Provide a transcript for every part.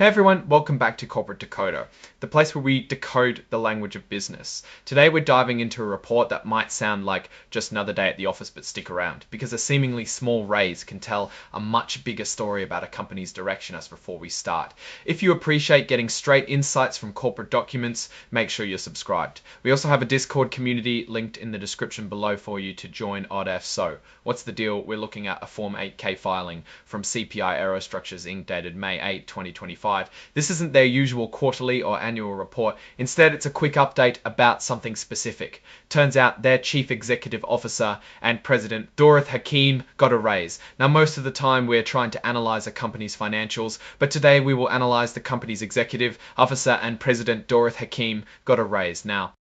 Hey everyone, welcome back to Corporate Decoder, the place where we decode the language of business. Today we're diving into a report that might sound like just another day at the office, but stick around, because a seemingly small raise can tell a much bigger story about a company's direction. As before we start, if you appreciate getting straight insights from corporate documents, make sure you're subscribed. We also have a Discord community linked in the description below for you to join OddF. So, what's the deal? We're looking at a Form 8K filing from CPI AEROSTRUCTURES INC dated May 8, 2025. This isn't their usual quarterly or annual report. Instead, it's a quick update about something specific. Turns out their Chief Executive Officer and President, Dorith Hakim, got a raise. Now, most of the time we're trying to analyze a company's financials, but today we will analyze the company's Executive Officer and President, Dorith Hakim, got a raise. Now,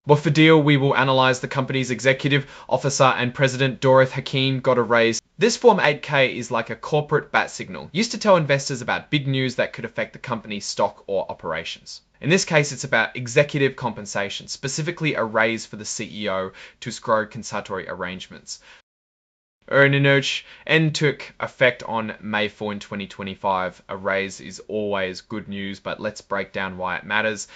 what for deal? We will analyze the company's Executive Officer and President, Dorith Hakim, got a raise. This Form 8K is like a corporate bat signal, used to tell investors about big news that could affect the company's stock or operations. In this case, it's about executive compensation, specifically a raise for the CEO to scroll conciliatory arrangements. And took effect on May 4 in 2025. A raise is always good news, but let's break down why it matters.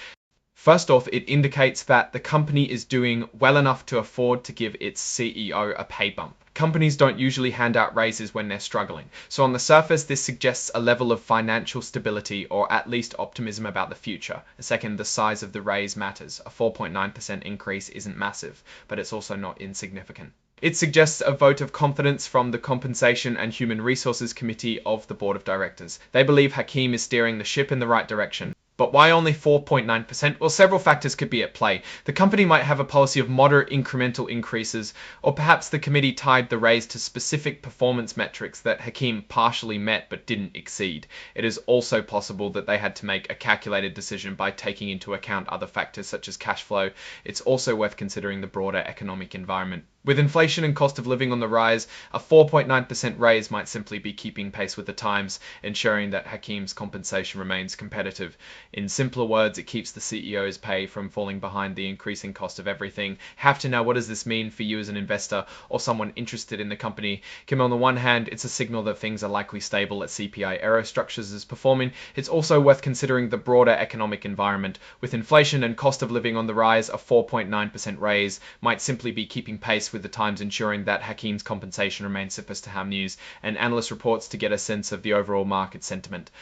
First off, it indicates that the company is doing well enough to afford to give its CEO a pay bump. Companies don't usually hand out raises when they're struggling. So on the surface, this suggests a level of financial stability or at least optimism about the future. Second, the size of the raise matters. A 4.9% increase isn't massive, but it's also not insignificant. It suggests a vote of confidence from the Compensation and Human Resources Committee of the Board of Directors. They believe Hakim is steering the ship in the right direction. But why only 4.9%? Well, several factors could be at play. The company might have a policy of moderate incremental increases, or perhaps the committee tied the raise to specific performance metrics that Hakim partially met but didn't exceed. It is also possible that they had to make a calculated decision by taking into account other factors such as cash flow. It's also worth considering the broader economic environment. With inflation and cost of living on the rise, a 4.9% raise might simply be keeping pace with the times, ensuring that Hakim's compensation remains competitive. In simpler words, it keeps the CEO's pay from falling behind the increasing cost of everything. Have to know, what does this mean for you as an investor or someone interested in the company? Kim, on the one hand, it's a signal that things are likely stable at CPI AEROSTRUCTURES is performing. It's also worth considering the broader economic environment. With inflation and cost of living on the rise, a 4.9% raise might simply be keeping pace with the times, ensuring that Hakim's compensation remains supposed to have news and analyst reports to get a sense of the overall market sentiment.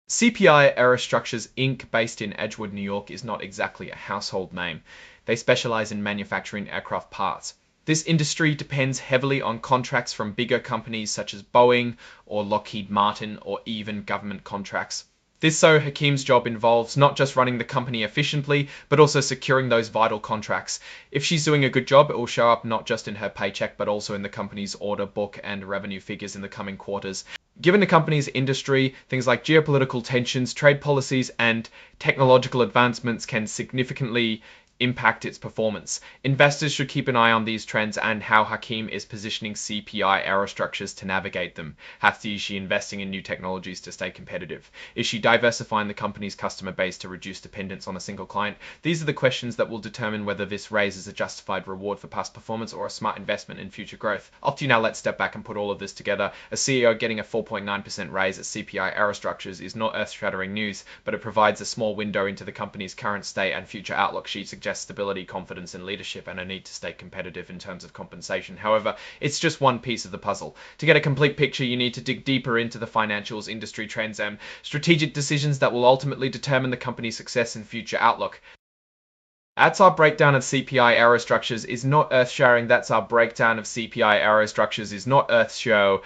CPI AEROSTRUCTURES Inc., based in Edgewood, New York, is not exactly a household name. They specialize in manufacturing aircraft parts. This industry depends heavily on contracts from bigger companies such as Boeing or Lockheed Martin, or even government contracts. Hakim's job involves not just running the company efficiently, but also securing those vital contracts. If she's doing a good job, it will show up not just in her paycheck, but also in the company's order book and revenue figures in the coming quarters. Given the company's industry, things like geopolitical tensions, trade policies, and technological advancements can significantly impact its performance. Investors should keep an eye on these trends and how Hakim is positioning CPI AEROSTRUCTURES to navigate them. Is she investing in new technologies to stay competitive? Is she diversifying the company's customer base to reduce dependence on a single client? These are the questions that will determine whether this raise is a justified reward for past performance or a smart investment in future growth. Up to you now, let's step back and put all of this together. A CEO getting a 4.9% raise at CPI AEROSTRUCTURES is not earth-shattering news, but it provides a small window into the company's current state and future outlook. She suggests stability, confidence, and leadership, and a need to stay competitive in terms of compensation. However, it's just one piece of the puzzle. To get a complete picture, you need to dig deeper into the financials, industry trends, and strategic decisions that will ultimately determine the company's success and future outlook. That's our breakdown of CPI AEROSTRUCTURES is not earth-shattering. That's our breakdown of CPI AEROSTRUCTURES is not earth-show.